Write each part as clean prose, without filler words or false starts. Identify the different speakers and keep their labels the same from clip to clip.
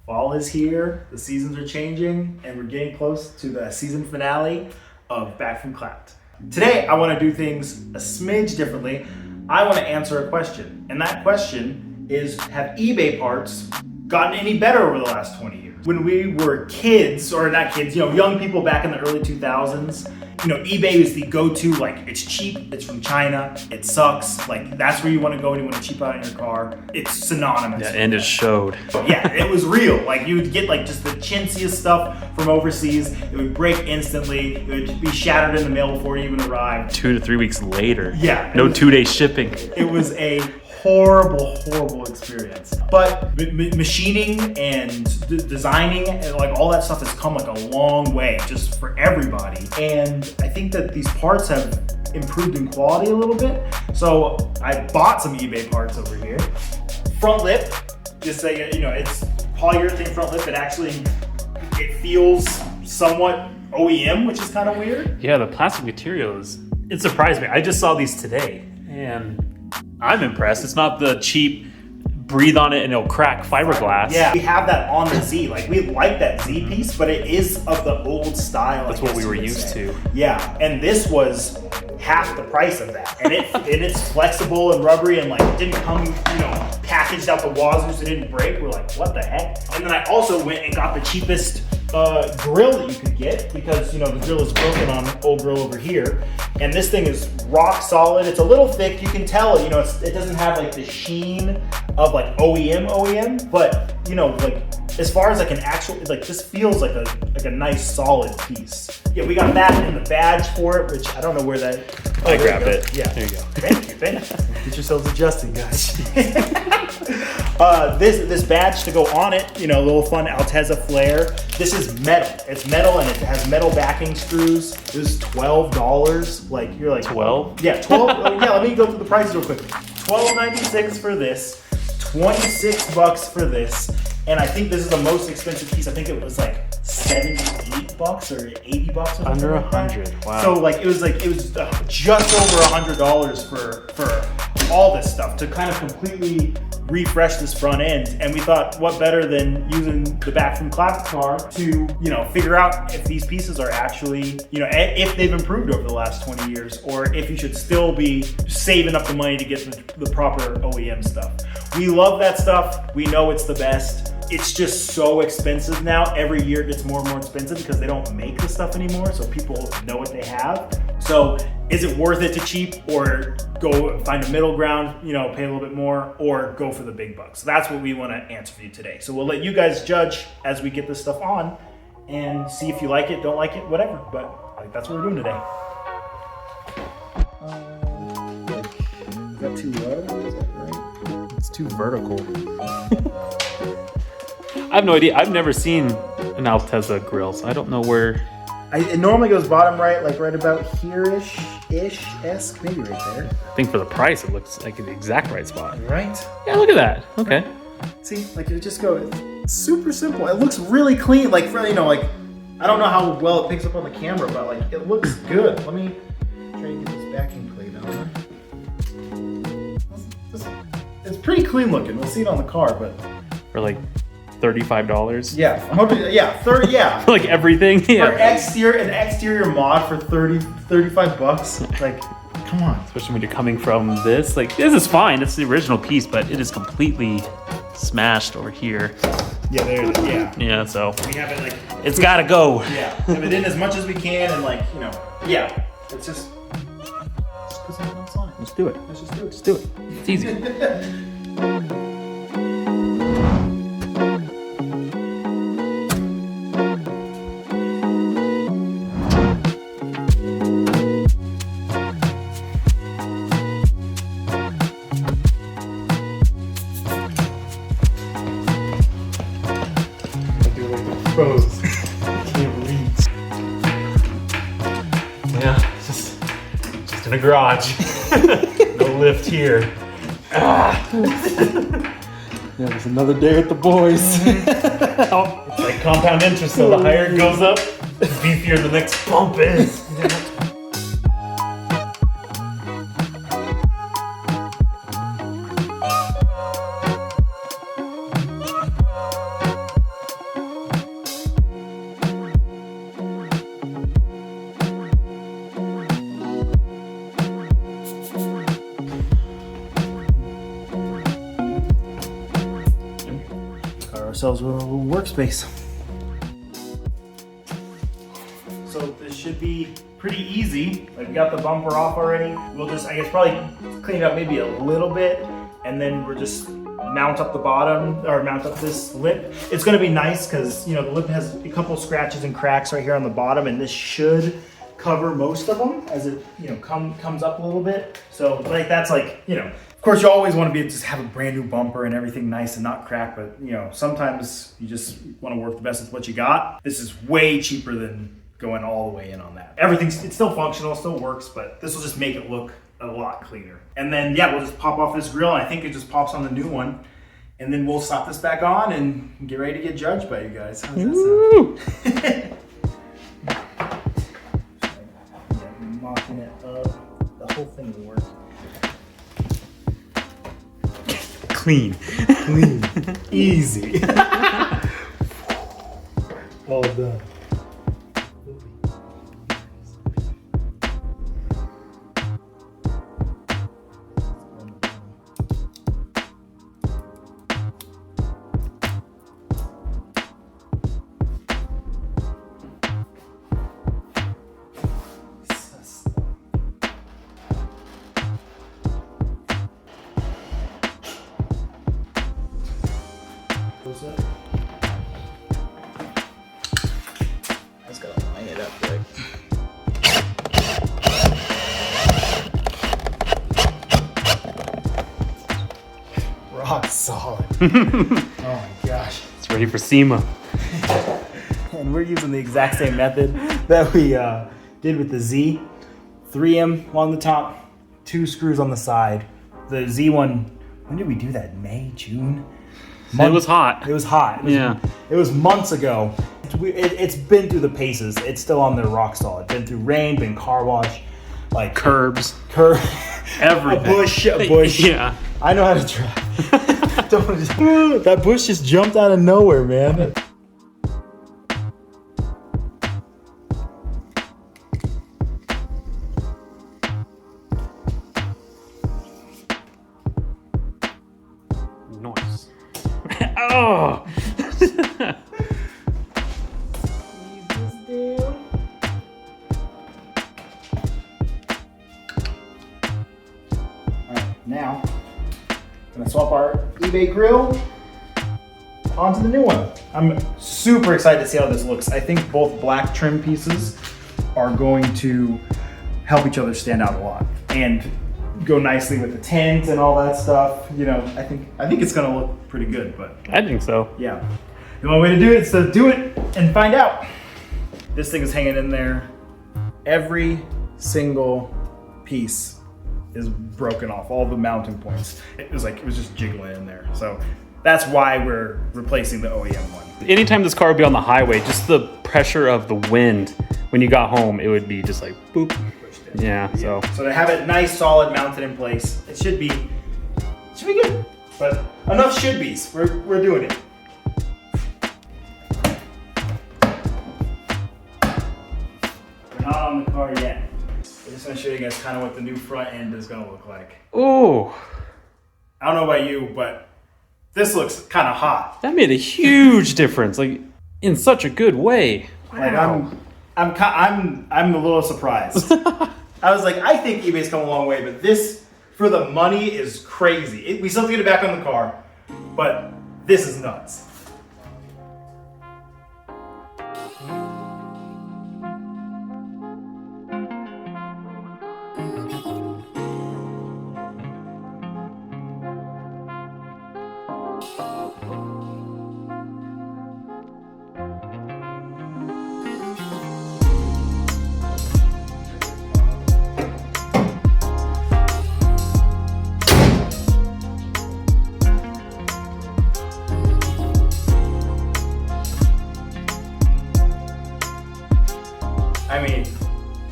Speaker 1: Fall is here, the seasons are changing, and we're getting close to the season finale of Back from Clapped. Today, I want to do things a smidge differently. I want to answer a question, and that question is, have eBay parts gotten any better over the last 20 years? When we were kids, or not kids, young people back in the early 2000s, eBay was the go-to, like, it's cheap, it's from China, it sucks, like, that's where you want to go when you want to cheap out in your car. It's synonymous.
Speaker 2: Yeah, and it showed.
Speaker 1: Yeah, it was real. Like, you would get, like, just the chintziest stuff from overseas. It would break instantly. It would be shattered in the mail before it even arrived.
Speaker 2: 2 to 3 weeks later.
Speaker 1: Yeah.
Speaker 2: No 2-day shipping.
Speaker 1: It was a horrible experience. But machining and designing and like all that stuff has come like a long way just for everybody. And I think that these parts have improved in quality a little bit. So I bought some eBay parts over here. Front lip, just so it's polyurethane front lip. It feels somewhat OEM, which is kind of weird.
Speaker 2: Yeah, the plastic material it surprised me. I just saw these today and I'm impressed. It's not the cheap breathe on it and it'll crack fiberglass.
Speaker 1: Yeah, we have that on the Z. Like, we like that Z piece, but it is of the old style.
Speaker 2: That's what we were used to.
Speaker 1: Yeah, and this was half the price of that. And it's flexible and rubbery and like it didn't come, packaged out the wazoo so it didn't break. We're like, what the heck? And then I also went and got the cheapest grill that you could get because the grill is broken on old grill over here, and this thing is rock solid. It's a little thick, you can tell it doesn't have like the sheen of like OEM, but like as far as like an actual, like this feels like a nice solid piece. Yeah, we got that and the badge for it, which I don't know where that.
Speaker 2: I grabbed it.
Speaker 1: Yeah,
Speaker 2: there you go.
Speaker 1: Thank you. Get yourselves adjusting, guys. This badge to go on it, a little fun Altezza flare. This is metal. It's metal and it has metal backing screws. It was $12. Like, you're like
Speaker 2: 12?
Speaker 1: Yeah, 12. Yeah, let me go through the prices real quick. $12.96 for this. $26 for this. And I think this is the most expensive piece. I think it was like $78 or $80 or something.
Speaker 2: Under
Speaker 1: like that.
Speaker 2: 100. Wow.
Speaker 1: So it was just over $100 for all this stuff to kind of completely refresh this front end. And we thought, what better than using the Back from Clapped car to figure out if these pieces are actually if they've improved over the last 20 years, or if you should still be saving up the money to get the proper OEM stuff. We love that stuff. We know it's the best. It's just so expensive now. Every year it gets more and more expensive because they don't make the stuff anymore, so people know what they have. So is it worth it to cheap, or go find a middle ground, pay a little bit more, or go for the big bucks? So that's what we want to answer for you today. So we'll let you guys judge as we get this stuff on and see if you like it, don't like it, whatever. But that's what we're doing today. Is that too low? Is that right?
Speaker 2: It's too vertical. I have no idea. I've never seen an Altezza grill, so I don't know where.
Speaker 1: It normally goes bottom right, like right about here-ish, maybe right there.
Speaker 2: I think for the price, it looks like the exact right spot.
Speaker 1: Right?
Speaker 2: Yeah, look at that. Okay.
Speaker 1: See, like it just goes super simple. It looks really clean. Like, like I don't know how well it picks up on the camera, but like it looks good. Let me try to get this backing plate on. It's pretty clean looking. We'll see it on the car, but
Speaker 2: For like $35.
Speaker 1: yeah, I'm hoping. Yeah, 30. Yeah.
Speaker 2: Like everything. Yeah.
Speaker 1: For an exterior mod for $35. Like, come on.
Speaker 2: Especially when you're coming from this. Like, this is fine. It's the original piece, but it is completely smashed over here.
Speaker 1: Yeah, yeah.
Speaker 2: Yeah, so
Speaker 1: We have it like.
Speaker 2: it's gotta go.
Speaker 1: Yeah, have it in as much as we can, and like yeah. It's just put something else on it.
Speaker 2: Let's do it.
Speaker 1: Let's just do it.
Speaker 2: Let's do it. It's easy.
Speaker 1: Pros. Can't read.
Speaker 2: Yeah, just in a garage. No lift here.
Speaker 1: Yeah, there's another day with the boys.
Speaker 2: It's like compound interest, so the higher it goes up, the beefier the next bump is.
Speaker 1: ourselves a little workspace. So this should be pretty easy. Like we got the bumper off already. We'll just, I guess, probably clean it up maybe a little bit, and then we're just mount up the bottom, or mount up this lip. It's gonna be nice because, you know, the lip has a couple scratches and cracks right here on the bottom, and this should cover most of them as it, you know, comes up a little bit. So like that's like, you know, of course you always want to be just have a brand new bumper and everything nice and not crack, but you know, sometimes you just want to work the best with what you got. This is way cheaper than going all the way in on that. It's still functional, still works, but this will just make it look a lot cleaner. And then yeah, we'll just pop off this grill, and I think it just pops on the new one. And then we'll slap this back on and get ready to get judged by you guys. How's that sound? Mocking it up. The whole thing will work.
Speaker 2: Clean.
Speaker 1: Clean. Easy. All done. I just gotta line it up right. Rock solid. Oh my gosh.
Speaker 2: It's ready for SEMA.
Speaker 1: And we're using the exact same method that we did with the Z. 3M along the top, 2 screws on the side. The Z one, when did we do that? May, June?
Speaker 2: It was hot.
Speaker 1: It was hot. It was months ago. It's been through the paces. It's still on there rock solid. Been through rain, been car wash, like
Speaker 2: Curbs.
Speaker 1: Everything. A bush.
Speaker 2: Yeah.
Speaker 1: I know how to drive. That bush just jumped out of nowhere, man.
Speaker 2: Nice. Oh.
Speaker 1: Now, I'm gonna swap our eBay grill onto the new one. I'm super excited to see how this looks. I think both black trim pieces are going to help each other stand out a lot and go nicely with the tint and all that stuff. You know, I think it's gonna look pretty good, but
Speaker 2: I think so.
Speaker 1: yeah. The only way to do it is to do it and find out. This thing is hanging in there. Every single piece is broken off, all the mounting points. It was just jiggling in there. So that's why we're replacing the OEM one.
Speaker 2: Anytime this car would be on the highway, just the pressure of the wind when you got home, it would be just like boop. Yeah, so
Speaker 1: to have it nice, solid, mounted in place, it should be good. But enough should be's. We're doing it. We're not on the car yet. I'm just gonna show you guys kind of what the new front end is gonna look like.
Speaker 2: oh,
Speaker 1: I don't know about you, but this looks kind of hot.
Speaker 2: that made a huge difference, like in such a good way. Wow.
Speaker 1: Like I'm a little surprised. I was like, I think eBay's come a long way, but this, for the money, is crazy. We still have to get it back on the car, but this is nuts. I mean,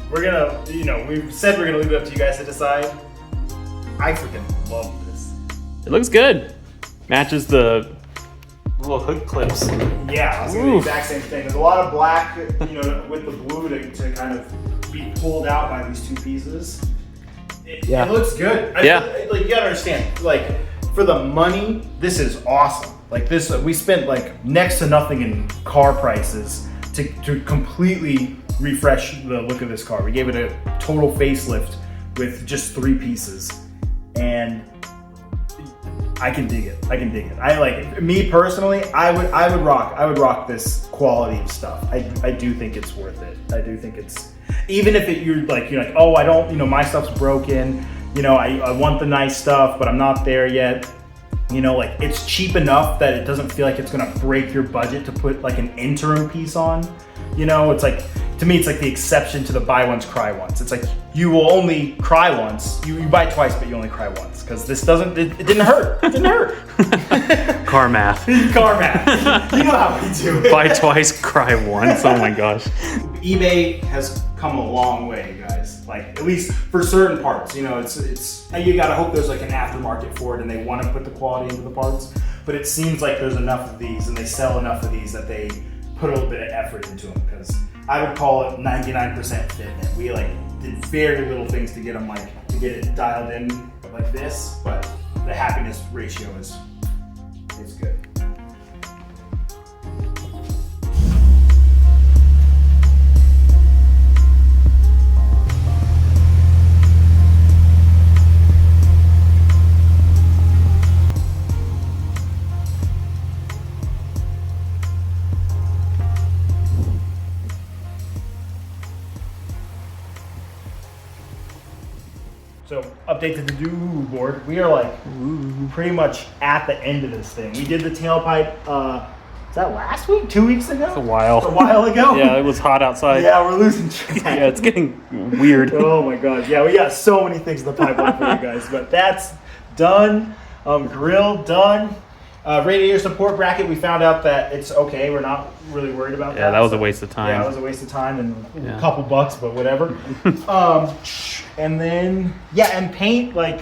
Speaker 1: we're gonna, we've said we're gonna leave it up to you guys to decide. I freaking love this.
Speaker 2: It looks good. Matches the little hood clips.
Speaker 1: Yeah, I was gonna do the exact same thing. There's a lot of black, with the blue to kind of be pulled out by these two pieces. It looks good.
Speaker 2: Yeah.
Speaker 1: You gotta understand, for the money, this is awesome. Like this, we spent like next to nothing in car prices to completely refresh the look of this car. We gave it a total facelift with just 3 pieces, and I can dig it. I like it. Me personally, I would rock this quality of stuff. I do think it's worth it. I do think it's, even if you're like, oh, I don't, my stuff's broken. I want the nice stuff, but I'm not there yet. Like it's cheap enough that it doesn't feel like it's gonna break your budget to put like an interim piece on. It's like, to me, it's like the exception to the buy once, cry once. It's like, you will only cry once. You buy twice, but you only cry once. Because this it didn't hurt. It didn't hurt.
Speaker 2: Car math.
Speaker 1: Car math. You know how we do it.
Speaker 2: Buy twice, cry once. Oh my gosh.
Speaker 1: eBay has come a long way, guys. Like, at least for certain parts. It's you gotta hope there's like an aftermarket for it and they want to put the quality into the parts. But it seems like there's enough of these and they sell enough of these that they put a little bit of effort into them. Because I would call it 99% fitment. We like did very little things to get them to get it dialed in like this, but the happiness ratio is good. So, update to the do board. We are like pretty much at the end of this thing. We did the tailpipe, is that last week? 2 weeks ago?
Speaker 2: It's a while.
Speaker 1: A while ago?
Speaker 2: Yeah, it was hot outside.
Speaker 1: Yeah, we're losing track.
Speaker 2: Yeah, it's getting weird.
Speaker 1: Oh my God. Yeah, we got so many things in the pipeline for you guys, but that's done. Grill done. Radiator support bracket, we found out that it's okay. We're not really worried about that.
Speaker 2: Yeah, that was a waste of time.
Speaker 1: Yeah, it was a waste of time and a couple bucks, but whatever. And then, and paint, like,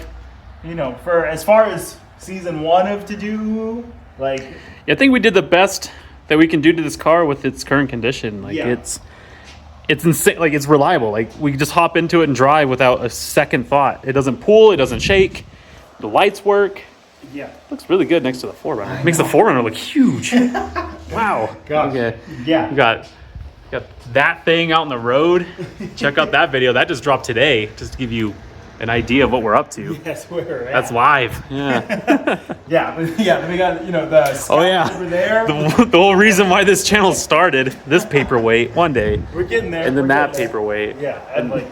Speaker 1: for as far as season 1 of To Do, like.
Speaker 2: Yeah, I think we did the best that we can do to this car with its current condition. Like, it's insane. Like, it's reliable. Like, we just hop into it and drive without a second thought. It doesn't pull. It doesn't shake. The lights work.
Speaker 1: Yeah.
Speaker 2: Looks really good next to the 4Runner. Makes the 4Runner look huge. Wow.
Speaker 1: Gosh.
Speaker 2: Okay.
Speaker 1: Yeah.
Speaker 2: We got that thing out on the road. Check out that video. That just dropped today, just to give you an idea of what we're up to.
Speaker 1: Yes, we're at.
Speaker 2: That's live. Yeah.
Speaker 1: Yeah, we got, the scout over there.
Speaker 2: The whole reason why this channel started, this paperweight, one day.
Speaker 1: We're getting there.
Speaker 2: And then that paperweight.
Speaker 1: Yeah, and like,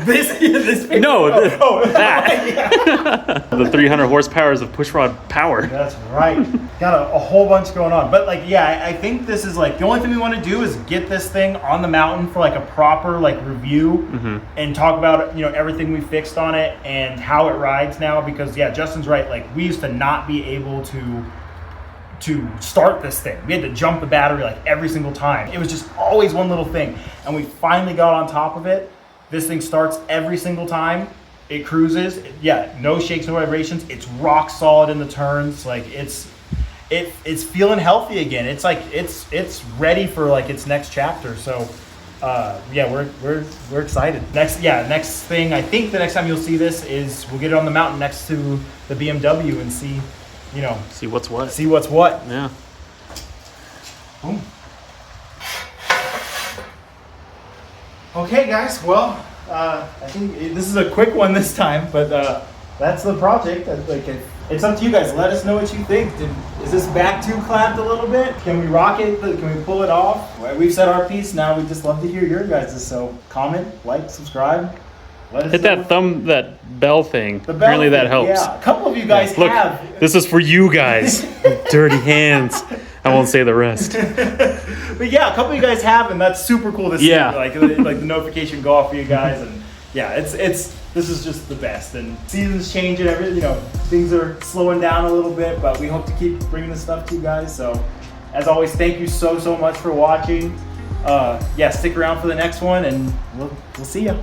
Speaker 1: this paperweight.
Speaker 2: No, that.
Speaker 1: Yeah.
Speaker 2: The 300 horsepower of push rod power.
Speaker 1: That's right. Got a whole bunch going on. But like, I think this is like, the only thing we want to do is get this thing on the mountain for like a proper like review and talk about, everything we fixed on it and how it rides now, because Justin's right. Like, we used to not be able to start this thing. We had to jump the battery like every single time. It was just always one little thing. And we finally got on top of it. This thing starts every single time. It cruises. No shakes, no vibrations. It's rock solid in the turns. Like, it's feeling healthy again. It's like it's ready for like its next chapter. So we're excited. Next thing, I think the next time you'll see this is we'll get it on the mountain next to the BMW and see,
Speaker 2: see what's what.
Speaker 1: See what's what.
Speaker 2: Yeah.
Speaker 1: Boom. Okay, guys. Well, I think this is a quick one this time, but that's the project. Like, it's up to you guys. Let us know what you think. Is this back too clamped a little bit? Can we rock it? Can we pull it off? Well, we've said our piece. Now we'd just love to hear your guys'. So comment, like, subscribe. Let us
Speaker 2: Hit
Speaker 1: know.
Speaker 2: that bell thing.
Speaker 1: The bell
Speaker 2: Apparently that
Speaker 1: thing,
Speaker 2: helps.
Speaker 1: Yeah, a couple of you guys
Speaker 2: Look,
Speaker 1: have.
Speaker 2: this is for you guys. Dirty hands. I won't say the rest.
Speaker 1: But a couple of you guys have, and that's super cool to see.
Speaker 2: Yeah.
Speaker 1: Like the notification go off for you guys, and this is just the best. And seasons changing, things are slowing down a little bit, but we hope to keep bringing this stuff to you guys. So, as always, thank you so much for watching. Stick around for the next one, and we'll see ya.